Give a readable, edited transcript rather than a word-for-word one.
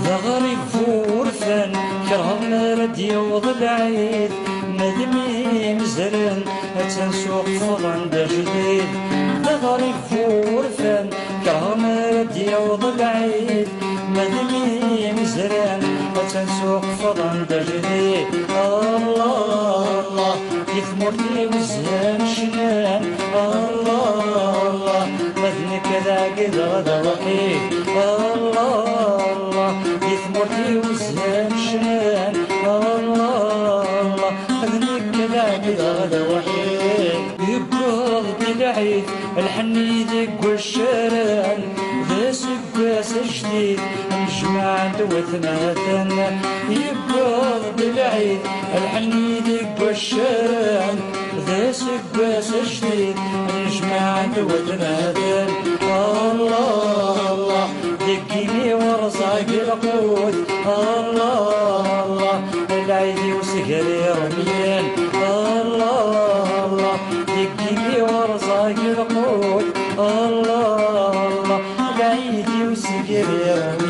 ذا غريب فورثان كرهم رد يوض العيد مدمي مزرن تنسوق فضن دا جديد ذا غريب فورثان كرهم رد يوض العيد مدمي مزرن تنسوق فضن دا جديد الله الله يثمرتي وزهان شنان الله الله مذنك ذا قد غدا وحيد الله الله يثمرتي وزهان شنان الله الله مذنك ذا قد غدا وحيد يبرض بالعيد الحني ذق والشران ذا سقاس جديد نجمع دوثناتن يبرض بالعيد الحني ذق والشران ذا سقاس جديد نجمع دوثناتن الله الله ذكيني ورزاق القوت الله الله العيد وسهري رميان الله الله ذكيني ورزاق القوت الله الله العيد وسهري رميان